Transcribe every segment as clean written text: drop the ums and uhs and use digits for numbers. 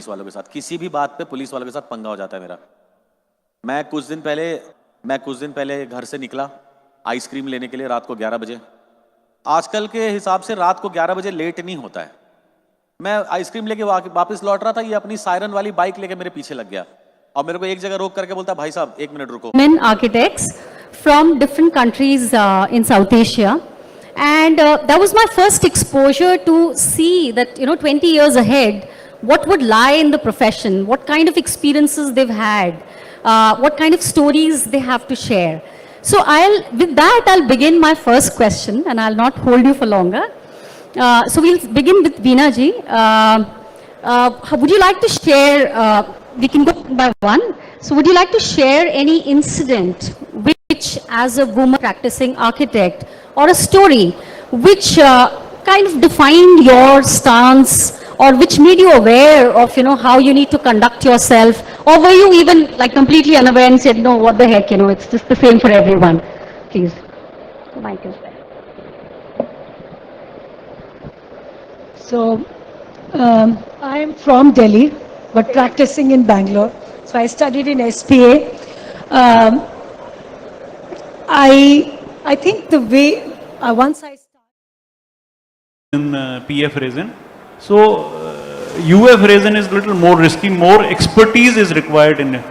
Police वालों के साथ, किसी भी बात पे पुलिस वालों के साथ पंगा हो जाता है मेरा। मैं कुछ दिन पहले घर से निकला आइसक्रीम लेने के लिए रात को 11 बजे। आजकल के हिसाब से रात को 11 बजे लेट नहीं होता है। मैं आइसक्रीम लेके वापस लौट रहा था, ये अपनी सायरन वाली बाइक लेके मेरे पीछे लग गया और मेरे को एक जगह रोक करके बोलता, भाई साहब 1 मिनट रुको। Men architects from different countries in South Asia, and that was my first exposure to see that 20 years ahead what would lie in the profession, what kind of experiences they've had, what kind of stories they have to share. So with that I'll begin my first question, and I'll not hold you for longer. So we'll begin with Veena ji. Would you like to share, we can go one by one. So would you like to share any incident which, as a woman practicing architect, or a story which kind of defined your stance, or which made you aware of how you need to conduct yourself, or were you even like completely unaware and said, no, what the heck, it's just the same for everyone? Please, the mic is there. So, I am from Delhi, but practicing in Bangalore. So I studied in SPA. I think the way once I started in PF resin, so UF resin is little more risky, more expertise is required in it.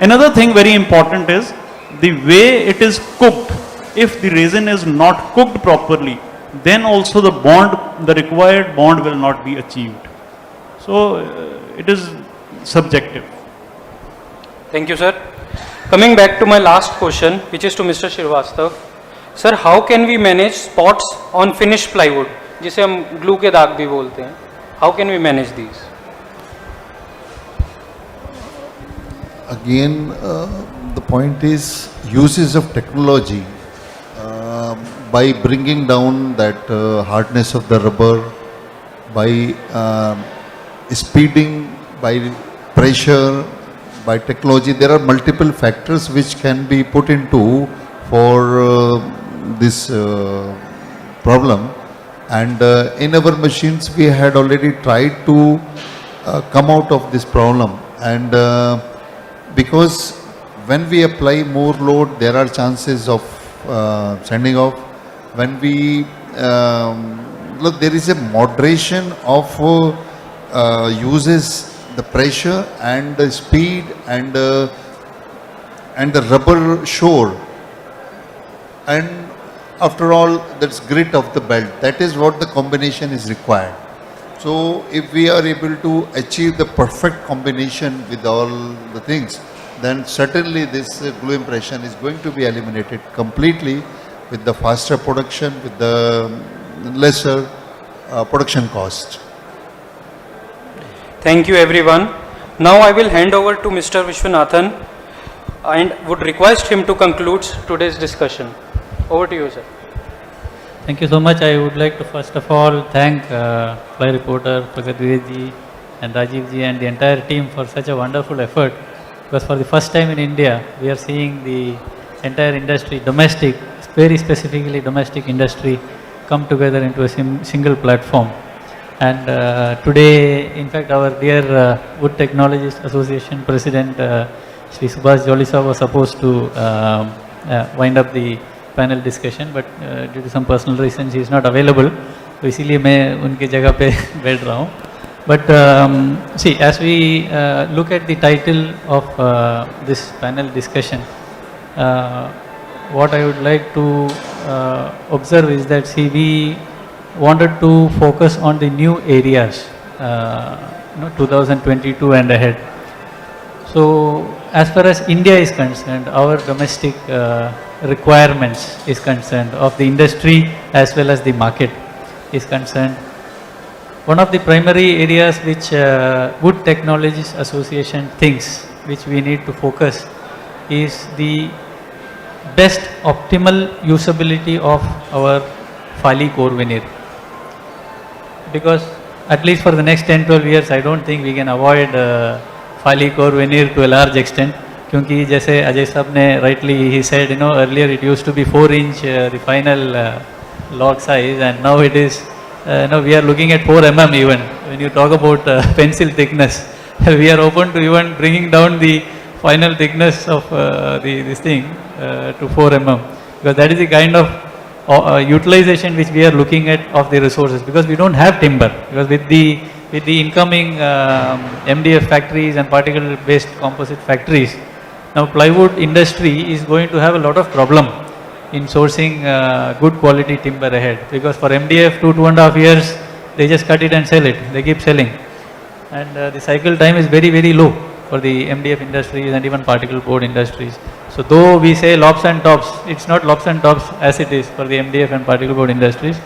Another thing very important is the way it is cooked. If the resin is not cooked properly, then also the required bond will not be achieved. So it is subjective. Thank you, sir. Coming back to my last question, which is to Mr. Srivastava. Sir, how can we manage spots on finished plywood, जिसे हम glue के दाग भी बोलते हैं? How can we manage these? Again, the point is uses of technology. By bringing down that hardness of the rubber, by speeding, by pressure, by technology, there are multiple factors which can be put into for this problem. And in our machines we had already tried to come out of this problem, and because when we apply more load there are chances of sending off. When we look, there is a moderation of uses the pressure and the speed and the rubber shore, and after all that's grit of the belt. That is what the combination is required. So if we are able to achieve the perfect combination with all the things, then certainly this glue impression is going to be eliminated completely, with the faster production, with the lesser production cost. Thank you, everyone. Now I will hand over to Mr. Vishwanathan and would request him to conclude today's discussion. Over to you, sir. Thank you so much. I would like to first of all thank Ply Reporter, Pragati ji and Rajiv ji and the entire team for such a wonderful effort, because for the first time in India we are seeing the entire industry, domestic, very specifically domestic industry, come together into a single platform. And today, in fact, our dear Wood Technologists Association President Shri Subhash Jolisa was supposed to wind up the panel discussion, but due to some personal reasons he is not available, तो इसीलिए मैं उनकी जगह पे बैठ रहा हूँ. But see, as we look at the title of this panel discussion, what I would like to observe is that, see, we wanted to focus on the new areas, 2022 and ahead. So as far as India is concerned, our domestic requirements is concerned, of the industry as well as the market is concerned, one of the primary areas which Wood Technologies Association thinks which we need to focus is the best optimal usability of our Ply core veneer. Because at least for the next 10-12 years I don't think we can avoid Ply core veneer to a large extent, क्योंकि जैसे अजय साहब ने rightly he said, earlier it used to be 4-inch the final log size, and now it is we are looking at 4 mm even when you talk about pencil thickness. we are open to even bringing down the final thickness of this thing to 4 mm, because that is the kind of utilization which we are looking at of the resources, because we don't have timber, because with the incoming MDF factories and particle based composite factories, now plywood industry is going to have a lot of problem in sourcing good quality timber ahead, because for MDF 2.5 years they just cut it and sell it, they keep selling, and the cycle time is very, very low for the MDF industries and even particle board industries. So though we say lops and tops, it's not lops and tops as it is for the MDF and particle board industries.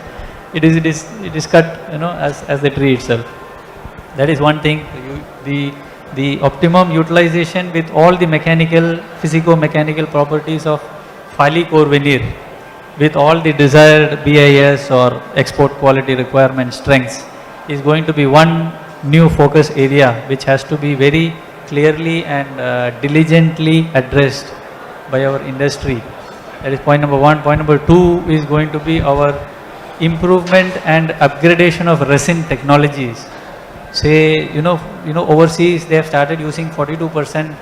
It is cut, you know, as the tree itself. That is one thing. The optimum utilization with all the mechanical, physico-mechanical properties of Ply core veneer, with all the desired BIS or export quality requirement strengths, is going to be one new focus area which has to be very clearly and diligently addressed by our industry. That is point number 1. Point number 2 is going to be our improvement and upgradation of resin technologies. Say, you know, overseas they have started using 42%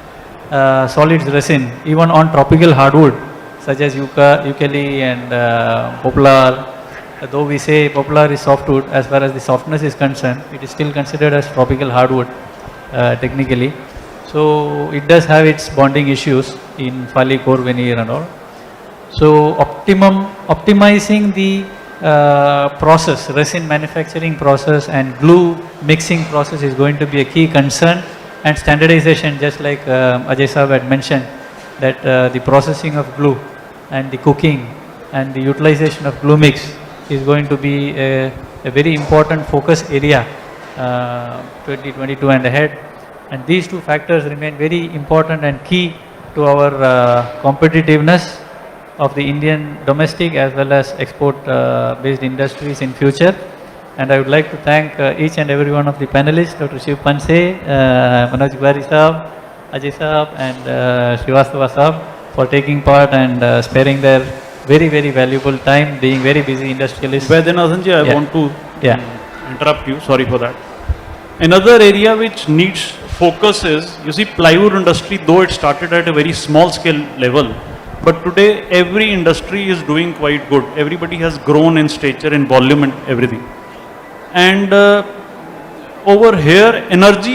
solids resin even on tropical hardwood such as eucalypt and poplar. Though we say poplar is softwood, as far as the softness is concerned, it is still considered as tropical hardwood technically. So it does have its bonding issues in Ply core veneer and all. So optimizing the process, resin manufacturing process and glue mixing process is going to be a key concern, and standardization, just like Ajay Saab had mentioned, that the processing of glue and the cooking and the utilization of glue mix is going to be a very important focus area 2022 and ahead. And these two factors remain very important and key to our competitiveness of the Indian domestic as well as export based industries in future. And I would like to thank each and every one of the panelists, Dr. Shiv Panse, Manoj Gwari Saab, Ajay Saab and Srivastava Saab, for taking part and sparing their very, very valuable time, being very busy industrialists. Vaidyanathanji, I want to interrupt you, sorry for that. Another area which needs focus is, you see, plywood industry, though it started at a very small scale level, but today every industry is doing quite good. Everybody has grown in stature, in volume and everything. And over here, energy